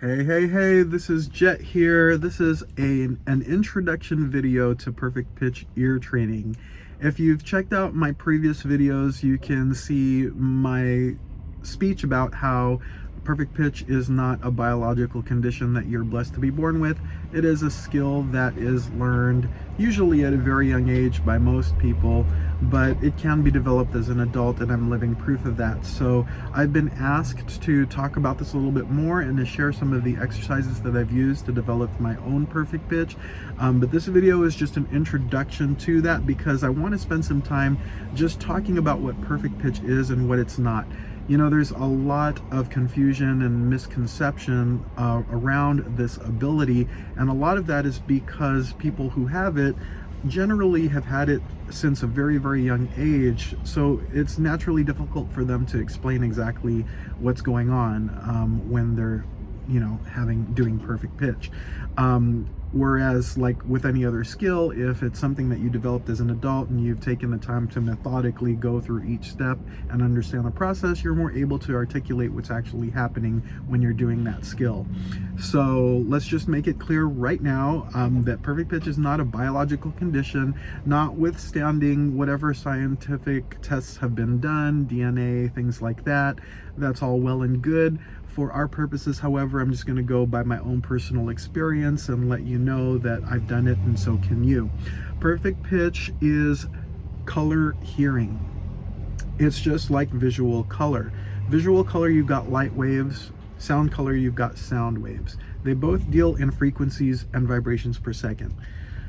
Hey, this is Jet here. This is an introduction video to perfect pitch ear training. If you've checked out my previous videos, you can see my speech about how perfect pitch is not a biological condition that you're blessed to be born with. It is a skill that is learned usually at a very young age by most people, but it can be developed as an adult, and I'm living proof of that. So I've been asked to talk about this a little bit more and to share some of the exercises that I've used to develop my own perfect pitch. But this video is just an introduction to that because I want to spend some time just talking about what perfect pitch is and what it's not. You know, there's a lot of confusion and misconception around this ability, and a lot of that is because people who have it generally have had it since a very young age, so it's naturally difficult for them to explain exactly what's going on when they're, you know, doing perfect pitch. Whereas, like with any other skill, if it's something that you developed as an adult and you've taken the time to methodically go through each step and understand the process, you're more able to articulate what's actually happening when you're doing that skill. So let's just make it clear right now that perfect pitch is not a biological condition, notwithstanding whatever scientific tests have been done, DNA, things like that. That's all well and good. For our purposes, however, I'm just going to go by my own personal experience and let you know that I've done it, and so can you. Perfect pitch is color hearing. It's just like visual color. Visual color, you've got light waves. Sound color, you've got sound waves. They both deal in frequencies and vibrations per second.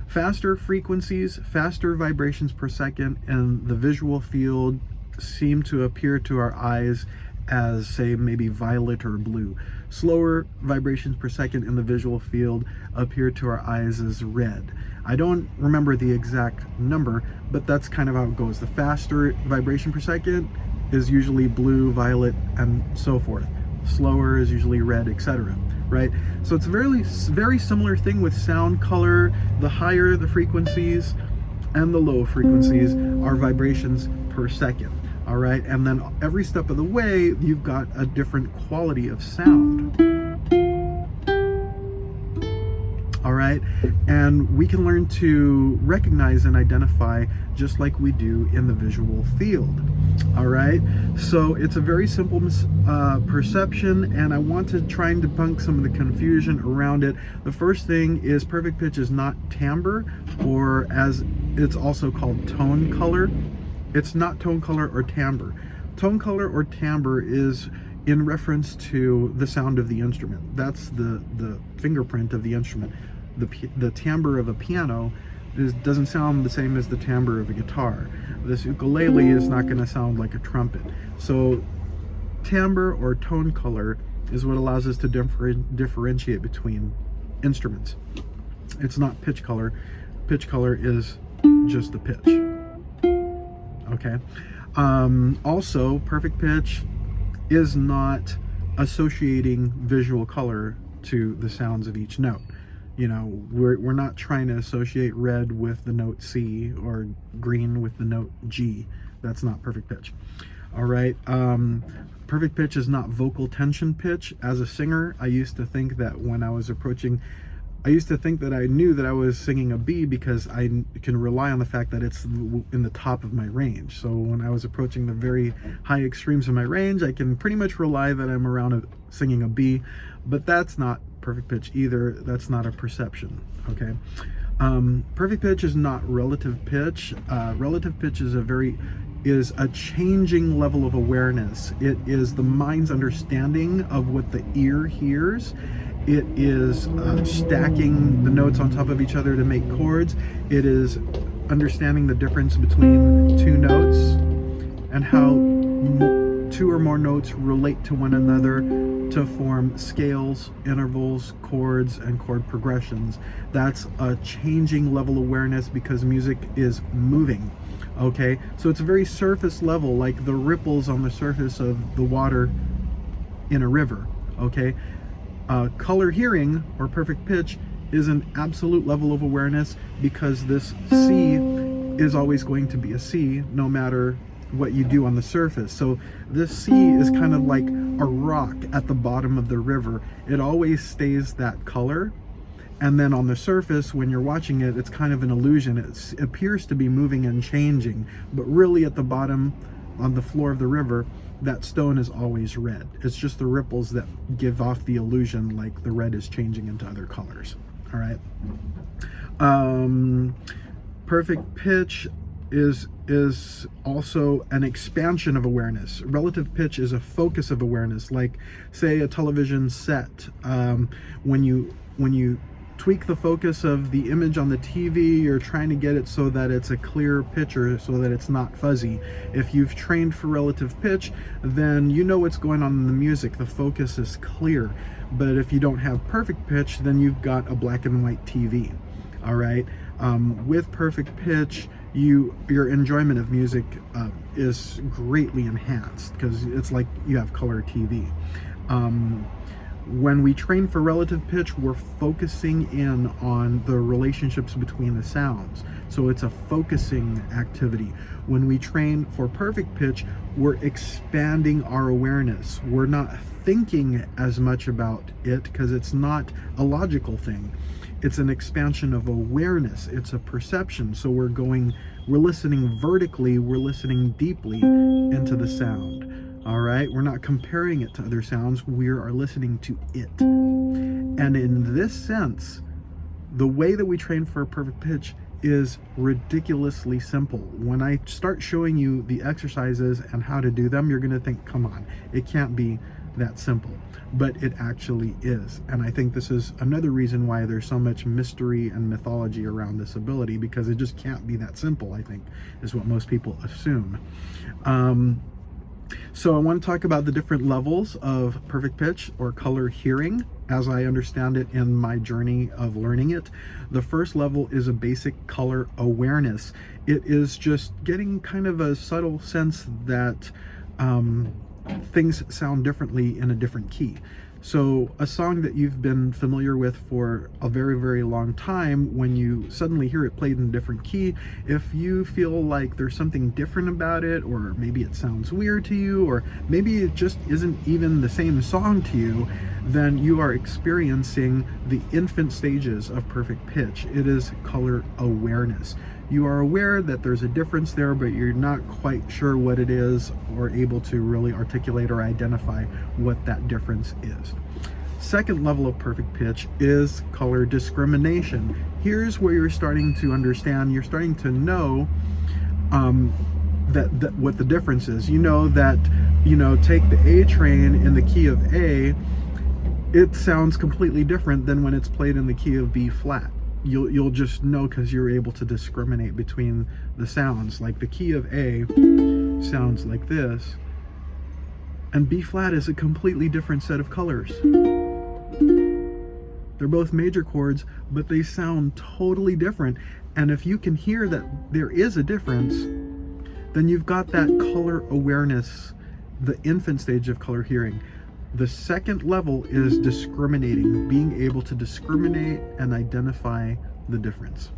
Faster frequencies, faster vibrations per second in the visual field seem to appear to our eyes as, say, maybe violet or blue. Slower vibrations per second in the visual field appear to our eyes as red. I don't remember the exact number, but that's kind of how it goes. The faster vibration per second is usually blue, violet, and so forth. Slower is usually red, etc. Right? So it's a very similar thing with sound color. The higher the frequencies and the low frequencies are vibrations per second. All right, and then every step of the way, you've got a different quality of sound. All right, and we can learn to recognize and identify just like we do in the visual field. All right, so it's a very simple perception, and I want to try and debunk some of the confusion around it. The first thing is perfect pitch is not timbre, or as it's also called, tone color. It's not tone color or timbre. Tone color or timbre is in reference to the sound of the instrument. That's the fingerprint of the instrument. The timbre of a piano doesn't sound the same as the timbre of a guitar. This ukulele is not going to sound like a trumpet. So timbre or tone color is what allows us to differentiate between instruments. It's not pitch color. Pitch color is just the pitch. Okay. Also, perfect pitch is not associating visual color to the sounds of each note. You know, we're not trying to associate red with the note C or green with the note G. That's not perfect pitch. All right. Perfect pitch is not vocal tension pitch. As a singer, I used to think that I knew that I was singing a B because I can rely on the fact that it's in the top of my range. So when I was approaching the very high extremes of my range, I can pretty much rely that I'm around singing a B, but that's not perfect pitch either. That's not a perception, okay? Perfect pitch is not relative pitch. Relative pitch is a changing level of awareness. It is the mind's understanding of what the ear hears. It is stacking the notes on top of each other to make chords. It is understanding the difference between two notes and how two or more notes relate to one another to form scales, intervals, chords, and chord progressions. That's a changing level awareness because music is moving. Okay, so it's a very surface level, like the ripples on the surface of the water in a river. Okay. Color hearing, or perfect pitch, is an absolute level of awareness because this C is always going to be a C no matter what you do on the surface. So this C is kind of like a rock at the bottom of the river, it always stays that color. And then on the surface, when you're watching it, it's kind of an illusion. It appears to be moving and changing, but really at the bottom, on the floor of the river, that stone is always red. It's just the ripples that give off the illusion like the red is changing into other colors. All right. Perfect pitch is also an expansion of awareness. Relative pitch is a focus of awareness, like say a television set. When you tweak the focus of the image on the TV, you're trying to get it so that it's a clear picture, so that it's not fuzzy. If you've trained for relative pitch, then you know what's going on in the music. The focus is clear. But if you don't have perfect pitch, then you've got a black and white TV. All right. With perfect pitch, your enjoyment of music is greatly enhanced, because it's like you have color TV. When we train for relative pitch, we're focusing in on the relationships between the sounds. So it's a focusing activity. When we train for perfect pitch, we're expanding our awareness. We're not thinking as much about it because it's not a logical thing. It's an expansion of awareness. It's a perception. So we're listening vertically, we're listening deeply into the sound. All right, we're not comparing it to other sounds, we are listening to it. And in this sense, the way that we train for a perfect pitch is ridiculously simple. When I start showing you the exercises and how to do them, you're going to think, come on, it can't be that simple. But it actually is. And I think this is another reason why there's so much mystery and mythology around this ability, because it just can't be that simple, I think, is what most people assume. So I want to talk about the different levels of perfect pitch or color hearing as I understand it in my journey of learning it. The first level is a basic color awareness. It is just getting kind of a subtle sense that things sound differently in a different key. So a song that you've been familiar with for a very, very long time, when you suddenly hear it played in a different key, if you feel like there's something different about it, or maybe it sounds weird to you, or maybe it just isn't even the same song to you, then you are experiencing the infant stages of perfect pitch. It is color awareness. You are aware that there's a difference there, but you're not quite sure what it is or able to really articulate or identify what that difference is. Second level of perfect pitch is color discrimination. Here's where you're starting to understand, you're starting to know that what the difference is. You know that, take the A train in the key of A, it sounds completely different than when it's played in the key of B flat. You'll just know because you're able to discriminate between the sounds. Like the key of A sounds like this, and B flat is a completely different set of colors. They're both major chords, but they sound totally different. And if you can hear that there is a difference, then you've got that color awareness, the infant stage of color hearing. The second level is discriminating, being able to discriminate and identify the difference.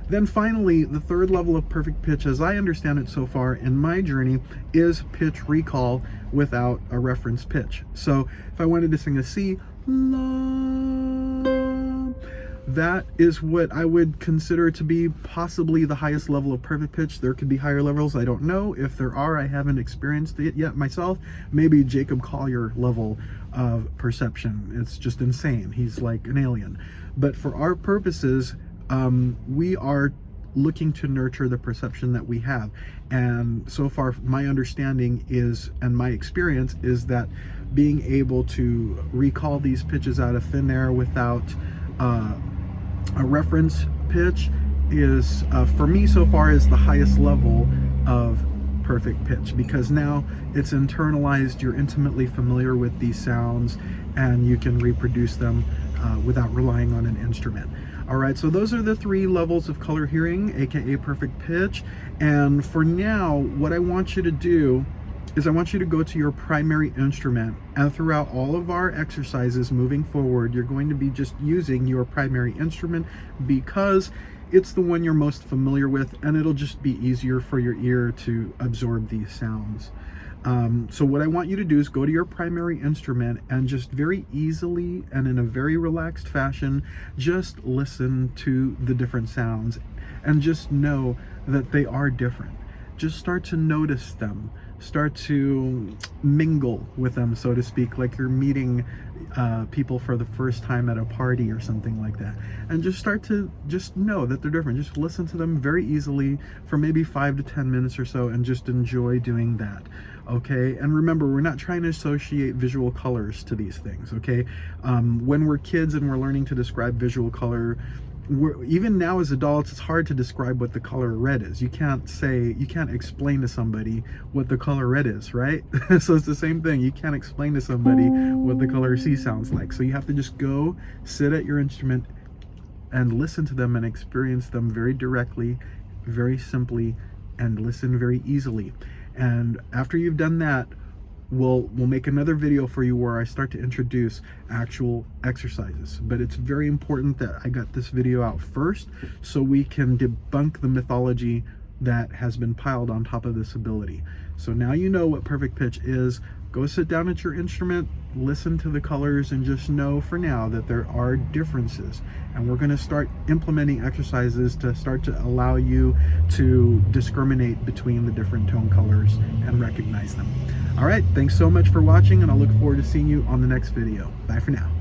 Then finally, the third level of perfect pitch, as I understand it so far in my journey, is pitch recall without a reference pitch. So if I wanted to sing a C, la, that is what I would consider to be possibly the highest level of perfect pitch. There could be higher levels, I don't know. If there are, I haven't experienced it yet myself. Maybe Jacob Collier level of perception. It's just insane. He's like an alien. But for our purposes, we are looking to nurture the perception that we have. And so far, my understanding is, and my experience is, that being able to recall these pitches out of thin air without a reference pitch is, for me so far, is the highest level of perfect pitch, because now it's internalized, you're intimately familiar with these sounds, and you can reproduce them without relying on an instrument. All right, so those are the three levels of color hearing, aka perfect pitch. And for now, what I want you to do is I want you to go to your primary instrument, and throughout all of our exercises moving forward, you're going to be just using your primary instrument because it's the one you're most familiar with, and it'll just be easier for your ear to absorb these sounds. So what I want you to do is go to your primary instrument and just very easily and in a very relaxed fashion, just listen to the different sounds and just know that they are different. Just start to notice them, start to mingle with them, so to speak, like you're meeting people for the first time at a party or something like that. And just start to just know that they're different. Just listen to them very easily for maybe 5 to 10 minutes or so and just enjoy doing that. Okay, and remember, we're not trying to associate visual colors to these things. Okay, when we're kids and we're learning to describe visual color, even now as adults, it's hard to describe what the color red is. You can't explain to somebody what the color red is, right? So it's the same thing. You can't explain to somebody what the color C sounds like. So you have to just go sit at your instrument and listen to them and experience them very directly, very simply, and listen very easily. And after you've done that, we'll make another video for you where I start to introduce actual exercises. But it's very important that I got this video out first so we can debunk the mythology that has been piled on top of this ability. So now you know what perfect pitch is. Go sit down at your instrument, listen to the colors, and just know for now that there are differences. And we're going to start implementing exercises to start to allow you to discriminate between the different tone colors and recognize them. All right, thanks so much for watching, and I'll look forward to seeing you on the next video. Bye for now.